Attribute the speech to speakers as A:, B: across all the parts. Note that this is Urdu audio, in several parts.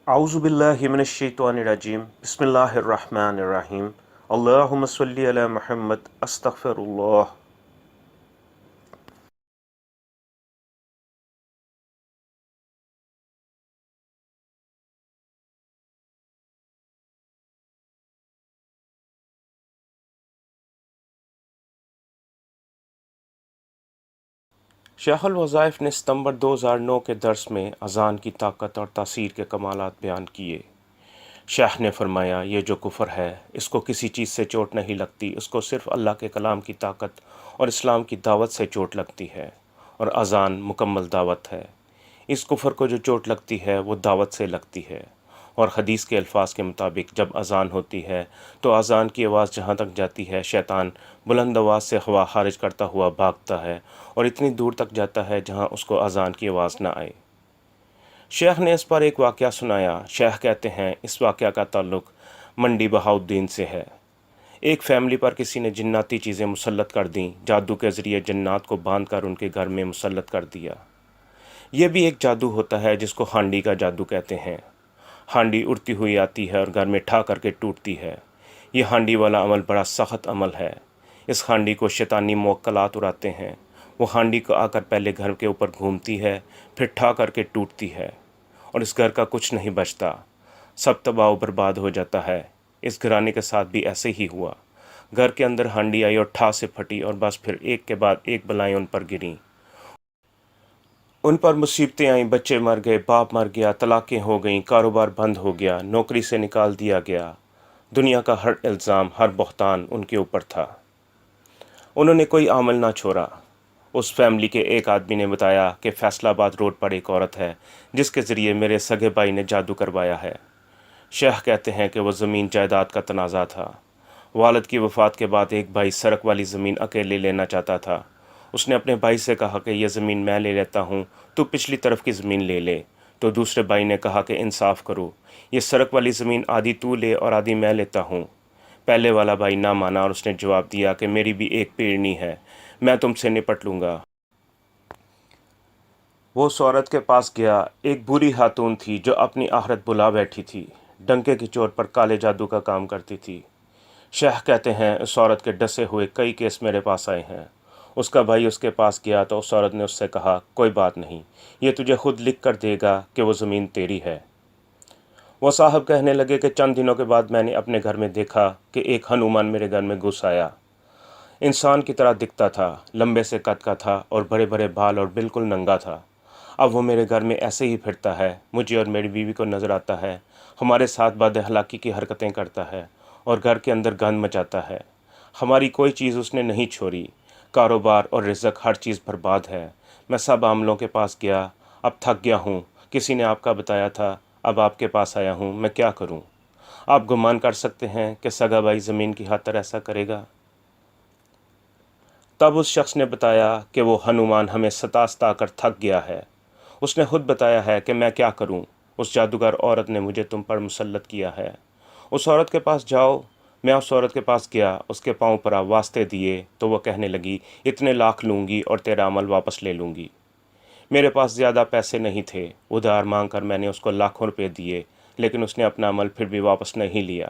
A: اعوذ باللہ من الشیطان الرجیم بسم اللہ الرحمن الرحیم اللہم صلی علی محمد استغفر اللہ۔ شیخ الوظائف نے ستمبر 2009 کے درس میں اذان کی طاقت اور تاثیر کے کمالات بیان کیے۔ شیخ نے فرمایا، یہ جو کفر ہے اس کو کسی چیز سے چوٹ نہیں لگتی، اس کو صرف اللہ کے کلام کی طاقت اور اسلام کی دعوت سے چوٹ لگتی ہے، اور اذان مکمل دعوت ہے۔ اس کفر کو جو چوٹ لگتی ہے وہ دعوت سے لگتی ہے، اور حدیث کے الفاظ کے مطابق جب اذان ہوتی ہے تو اذان کی آواز جہاں تک جاتی ہے شیطان بلند آواز سے ہوا خارج کرتا ہوا بھاگتا ہے اور اتنی دور تک جاتا ہے جہاں اس کو اذان کی آواز نہ آئے۔ شیخ نے اس پر ایک واقعہ سنایا۔ شیخ کہتے ہیں، اس واقعہ کا تعلق منڈی بہاؤالدین سے ہے۔ ایک فیملی پر کسی نے جناتی چیزیں مسلط کر دیں، جادو کے ذریعے جنات کو باندھ کر ان کے گھر میں مسلط کر دیا۔ یہ بھی ایک جادو ہوتا ہے جس کو ہانڈی کا جادو کہتے ہیں۔ ہانڈی اڑتی ہوئی آتی ہے اور گھر میں ٹھا کر کے ٹوٹتی ہے۔ یہ ہانڈی والا عمل بڑا سخت عمل ہے۔ اس ہانڈی کو شیطانی موکلات اڑاتے ہیں۔ وہ ہانڈی کو آ کر پہلے گھر کے اوپر گھومتی ہے، پھر ٹھا کر کے ٹوٹتی ہے، اور اس گھر کا کچھ نہیں بچتا، سب تباہ و برباد ہو جاتا ہے۔ اس گھرانے کے ساتھ بھی ایسے ہی ہوا۔ گھر کے اندر ہانڈی آئی اور ٹھا سے پھٹی، اور بس پھر ایک کے بعد ایک بلائیں ان پر گریں۔ ان پر مصیبتیں آئیں، بچے مر گئے، باپ مر گیا، طلاقیں ہو گئیں، کاروبار بند ہو گیا، نوکری سے نکال دیا گیا۔ دنیا کا ہر الزام، ہر بہتان ان کے اوپر تھا۔ انہوں نے کوئی عمل نہ چھوڑا۔ اس فیملی کے ایک آدمی نے بتایا کہ فیصل آباد روڈ پر ایک عورت ہے جس کے ذریعے میرے سگے بھائی نے جادو کروایا ہے۔ شیخ کہتے ہیں کہ وہ زمین جائیداد کا تنازع تھا۔ والد کی وفات کے بعد ایک بھائی سڑک والی زمین اکیلے لینا چاہتا تھا۔ اس نے اپنے بھائی سے کہا کہ یہ زمین میں لے لیتا ہوں، تو پچھلی طرف کی زمین لے لے۔ تو دوسرے بھائی نے کہا کہ انصاف کرو، یہ سڑک والی زمین آدھی تو لے اور آدھی میں لیتا ہوں۔ پہلے والا بھائی نہ مانا اور اس نے جواب دیا کہ میری بھی ایک پیڑنی ہے، میں تم سے نپٹ لوں گا۔ وہ اس عورت کے پاس گیا۔ ایک بری خاتون تھی جو اپنی آخرت بلا بیٹھی تھی، ڈنکے کی چوٹ پر کالے جادو کا کام کرتی تھی۔ شیخ کہتے ہیں، اس عورت کے ڈسے ہوئے کئی کیس میرے پاس آئے ہیں۔ اس کا بھائی اس کے پاس گیا تو اس عورت نے اس سے کہا، کوئی بات نہیں، یہ تجھے خود لکھ کر دے گا کہ وہ زمین تیری ہے۔ وہ صاحب کہنے لگے کہ چند دنوں کے بعد میں نے اپنے گھر میں دیکھا کہ ایک ہنومان میرے گھر میں گھس آیا۔ انسان کی طرح دکھتا تھا، لمبے سے قد کا تھا اور بڑے بڑے بال اور بالکل ننگا تھا۔ اب وہ میرے گھر میں ایسے ہی پھرتا ہے، مجھے اور میری بیوی کو نظر آتا ہے، ہمارے ساتھ بد اخلاقی کی حرکتیں کرتا ہے اور گھر کے اندر گند مچاتا ہے۔ ہماری کوئی چیز اس نے نہیں چھوڑی، کاروبار اور رزق ہر چیز برباد ہے۔ میں سب عاملوں کے پاس گیا، اب تھک گیا ہوں، کسی نے آپ کا بتایا تھا، اب آپ کے پاس آیا ہوں، میں کیا کروں؟ آپ گمان کر سکتے ہیں کہ سگا بھائی زمین کی خاطر ایسا کرے گا؟ تب اس شخص نے بتایا کہ وہ ہنومان ہمیں ستا ستا کر تھک گیا ہے۔ اس نے خود بتایا ہے کہ میں کیا کروں، اس جادوگر عورت نے مجھے تم پر مسلط کیا ہے۔ اس عورت کے پاس جاؤ۔ میں اس عورت کے پاس گیا، اس کے پاؤں پر واسطے دیے تو وہ کہنے لگی، اتنے لاکھ لوں گی اور تیرا عمل واپس لے لوں گی۔ میرے پاس زیادہ پیسے نہیں تھے، ادھار مانگ کر میں نے اس کو لاکھوں روپے دیے، لیکن اس نے اپنا عمل پھر بھی واپس نہیں لیا۔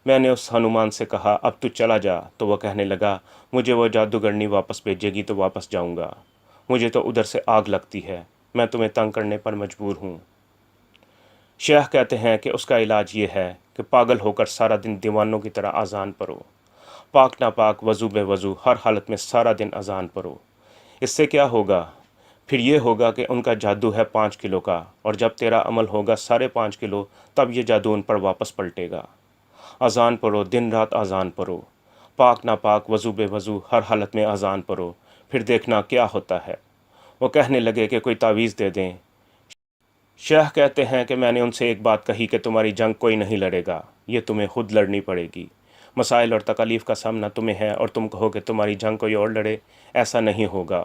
A: میں نے اس ہنومان سے کہا، اب تو چلا جا، تو وہ کہنے لگا، مجھے وہ جادوگرنی واپس بھیجے گی تو واپس جاؤں گا، مجھے تو ادھر سے آگ لگتی ہے، میں تمہیں تنگ کرنے پر مجبور ہوں۔ شیخ کہتے ہیں کہ اس کا علاج یہ ہے کہ پاگل ہو کر سارا دن دیوانوں کی طرح اذان پڑھو، پاک ناپاک وضو بے وضو ہر حالت میں سارا دن اذان پڑھو۔ اس سے کیا ہوگا؟ پھر یہ ہوگا کہ ان کا جادو ہے 5 کلو کا، اور جب تیرا عمل ہوگا 5.5 کلو، تب یہ جادو ان پر واپس پلٹے گا۔ اذان پڑھو، دن رات اذان پڑھو، پاک ناپاک وضو بے وضو ہر حالت میں اذان پڑھو، پھر دیکھنا کیا ہوتا ہے۔ وہ کہنے لگے کہ کوئی تعویذ دے دیں۔ شیخ کہتے ہیں کہ میں نے ان سے ایک بات کہی کہ تمہاری جنگ کوئی نہیں لڑے گا، یہ تمہیں خود لڑنی پڑے گی۔ مسائل اور تکالیف کا سامنا تمہیں ہے اور تم کہو کہ تمہاری جنگ کوئی اور لڑے، ایسا نہیں ہوگا۔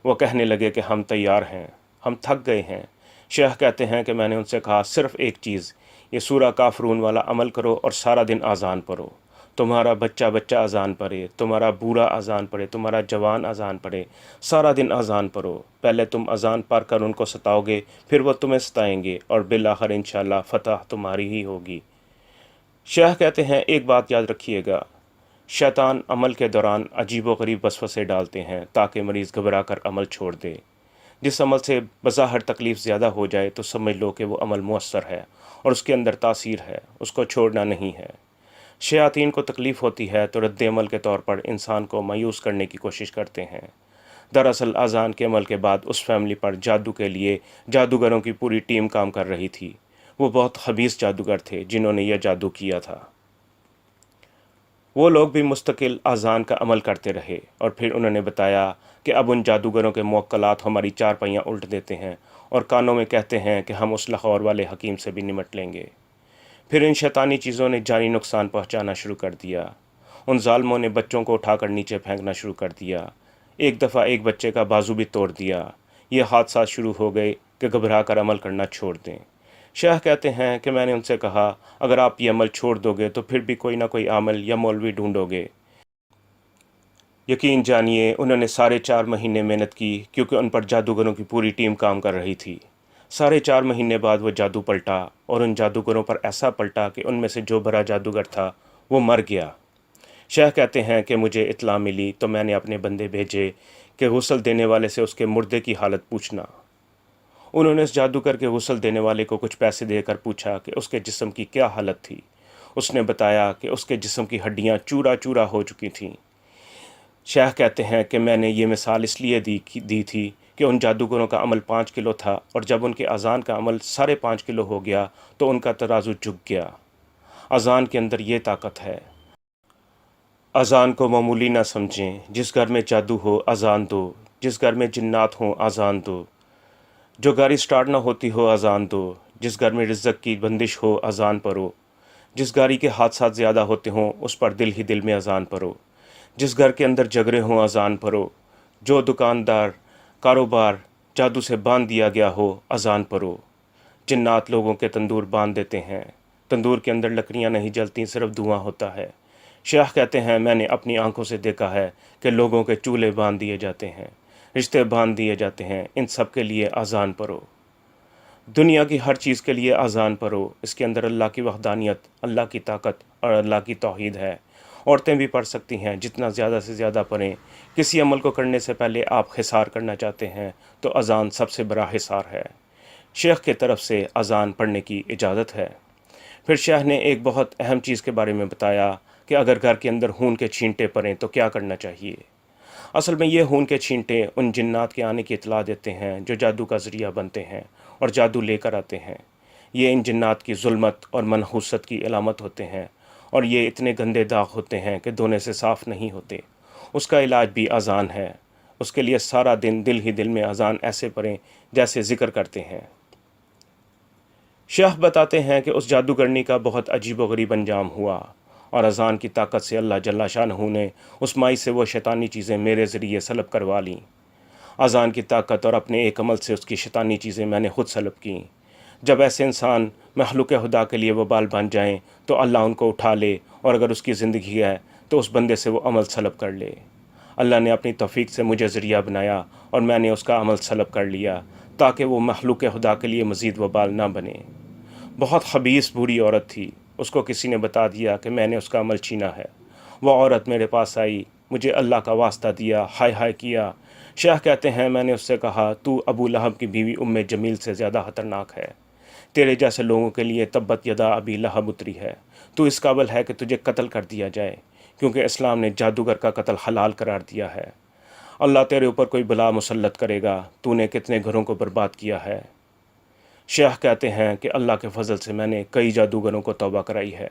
A: وہ کہنے لگے کہ ہم تیار ہیں، ہم تھک گئے ہیں۔ شیخ کہتے ہیں کہ میں نے ان سے کہا، صرف ایک چیز، یہ سورہ کافرون والا عمل کرو اور سارا دن اذان پڑھو، تمہارا بچہ بچہ اذان پڑھے، تمہارا بوڑھا اذان پڑھے، تمہارا جوان اذان پڑھے، سارا دن اذان پڑھو۔ پہلے تم اذان پڑھ کر ان کو ستاؤ گے، پھر وہ تمہیں ستائیں گے، اور بالآخر انشاءاللہ فتح تمہاری ہی ہوگی۔ شیخ کہتے ہیں ایک بات یاد رکھیے گا، شیطان عمل کے دوران عجیب و غریب وسوسے ڈالتے ہیں تاکہ مریض گھبرا کر عمل چھوڑ دے۔ جس عمل سے بظاہر تکلیف زیادہ ہو جائے تو سمجھ لو کہ وہ عمل مؤثر ہے اور اس کے اندر تاثیر ہے، اس کو چھوڑنا نہیں ہے۔ شیاطین کو تکلیف ہوتی ہے تو رد عمل کے طور پر انسان کو مایوس کرنے کی کوشش کرتے ہیں۔ دراصل اذان کے عمل کے بعد اس فیملی پر جادو کے لیے جادوگروں کی پوری ٹیم کام کر رہی تھی۔ وہ بہت خبیث جادوگر تھے جنہوں نے یہ جادو کیا تھا۔ وہ لوگ بھی مستقل اذان کا عمل کرتے رہے، اور پھر انہوں نے بتایا کہ اب ان جادوگروں کے موکلات ہماری چارپائیاں الٹ دیتے ہیں اور کانوں میں کہتے ہیں کہ ہم اس لاہور والے حکیم سے بھی نمٹ لیں گے۔ پھر ان شیطانی چیزوں نے جانی نقصان پہنچانا شروع کر دیا۔ ان ظالموں نے بچوں کو اٹھا کر نیچے پھینکنا شروع کر دیا۔ ایک دفعہ ایک بچے کا بازو بھی توڑ دیا۔ یہ حادثات شروع ہو گئے کہ گھبرا کر عمل کرنا چھوڑ دیں۔ شیخ کہتے ہیں کہ میں نے ان سے کہا اگر آپ یہ عمل چھوڑ دو گے تو پھر بھی کوئی نہ کوئی عامل یا مولوی ڈھونڈو گے۔ یقین جانیے انہوں نے 4.5 مہینے محنت کی، کیونکہ ان پر جادوگروں کی پوری ٹیم کام کر رہی تھی۔ 4.5 مہینے بعد وہ جادو پلٹا، اور ان جادوگروں پر ایسا پلٹا کہ ان میں سے جو بڑا جادوگر تھا وہ مر گیا۔ شیخ کہتے ہیں کہ مجھے اطلاع ملی تو میں نے اپنے بندے بھیجے کہ غسل دینے والے سے اس کے مردے کی حالت پوچھنا۔ انہوں نے اس جادوگر کے غسل دینے والے کو کچھ پیسے دے کر پوچھا کہ اس کے جسم کی کیا حالت تھی۔ اس نے بتایا کہ اس کے جسم کی ہڈیاں چورا چورا ہو چکی تھیں۔ شیخ کہتے ہیں کہ میں نے یہ مثال اس لیے دی تھی کہ ان جادوگروں کا عمل 5 کلو تھا، اور جب ان کے اذان کا عمل 5.5 کلو ہو گیا تو ان کا ترازو جھک گیا۔ اذان کے اندر یہ طاقت ہے۔ اذان کو معمولی نہ سمجھیں۔ جس گھر میں جادو ہو اذان دو، جس گھر میں جنات ہوں اذان دو، جو گاڑی سٹارٹ نہ ہوتی ہو اذان دو، جس گھر میں رزق کی بندش ہو اذان پڑھو، جس گاڑی کے حادثات زیادہ ہوتے ہوں اس پر دل ہی دل میں اذان پڑھو، جس گھر کے اندر جھگڑے ہوں اذان پڑھو، جو دکاندار کاروبار جادو سے باندھ دیا گیا ہو اذان پڑھو۔ جنات لوگوں کے تندور باندھ دیتے ہیں، تندور کے اندر لکڑیاں نہیں جلتی، صرف دھواں ہوتا ہے۔ شیخ کہتے ہیں میں نے اپنی آنکھوں سے دیکھا ہے کہ لوگوں کے چولہے باندھ دیے جاتے ہیں، رشتے باندھ دیے جاتے ہیں۔ ان سب کے لیے اذان پڑھو۔ دنیا کی ہر چیز کے لیے اذان پڑھو۔ اس کے اندر اللہ کی وحدانیت، اللہ کی طاقت اور اللہ کی توحید ہے۔ عورتیں بھی پڑھ سکتی ہیں، جتنا زیادہ سے زیادہ پڑھیں۔ کسی عمل کو کرنے سے پہلے آپ حصار کرنا چاہتے ہیں تو اذان سب سے بڑا حصار ہے۔ شیخ کی طرف سے اذان پڑھنے کی اجازت ہے۔ پھر شیخ نے ایک بہت اہم چیز کے بارے میں بتایا کہ اگر گھر کے اندر خون کے چھینٹے پڑیں تو کیا کرنا چاہیے۔ اصل میں یہ خون کے چھینٹے ان جنات کے آنے کی اطلاع دیتے ہیں جو جادو کا ذریعہ بنتے ہیں اور جادو لے کر آتے ہیں۔ یہ ان جنات کی ظلمت اور منحوست کی علامت ہوتے ہیں، اور یہ اتنے گندے داغ ہوتے ہیں کہ دھونے سے صاف نہیں ہوتے۔ اس کا علاج بھی اذان ہے۔ اس کے لیے سارا دن دل ہی دل میں اذان ایسے پڑھیں جیسے ذکر کرتے ہیں۔ شیخ بتاتے ہیں کہ اس جادوگرنی کا بہت عجیب و غریب انجام ہوا، اور اذان کی طاقت سے اللہ جل شانہ نے اس مائی سے وہ شیطانی چیزیں میرے ذریعے سلب کروا لیں۔ اذان کی طاقت اور اپنے ایک عمل سے اس کی شیطانی چیزیں میں نے خود سلب کیں۔ جب ایسے انسان مخلوق خدا کے لیے وبال بن جائیں تو اللہ ان کو اٹھا لے، اور اگر اس کی زندگی ہے تو اس بندے سے وہ عمل سلب کر لے۔ اللہ نے اپنی توفیق سے مجھے ذریعہ بنایا اور میں نے اس کا عمل سلب کر لیا تاکہ وہ مخلوق خدا کے لیے مزید وبال نہ بنے۔ بہت خبیث بری عورت تھی، اس کو کسی نے بتا دیا کہ میں نے اس کا عمل چھینا ہے۔ وہ عورت میرے پاس آئی، مجھے اللہ کا واسطہ دیا، ہائے ہائے کیا۔ شیخ کہتے ہیں میں نے اس سے کہا تو ابو لہب کی بیوی جمیل سے زیادہ خطرناک ہے۔ تیرے جیسے لوگوں کے لیے تبت یدا ابی لہب اتری ہے۔ تو اس قابل ہے کہ تجھے قتل کر دیا جائے، کیونکہ اسلام نے جادوگر کا قتل حلال قرار دیا ہے۔ اللہ تیرے اوپر کوئی بلا مسلط کرے گا، تو نے کتنے گھروں کو برباد کیا ہے۔ شیخ کہتے ہیں کہ اللہ کے فضل سے میں نے کئی جادوگروں کو توبہ کرائی ہے۔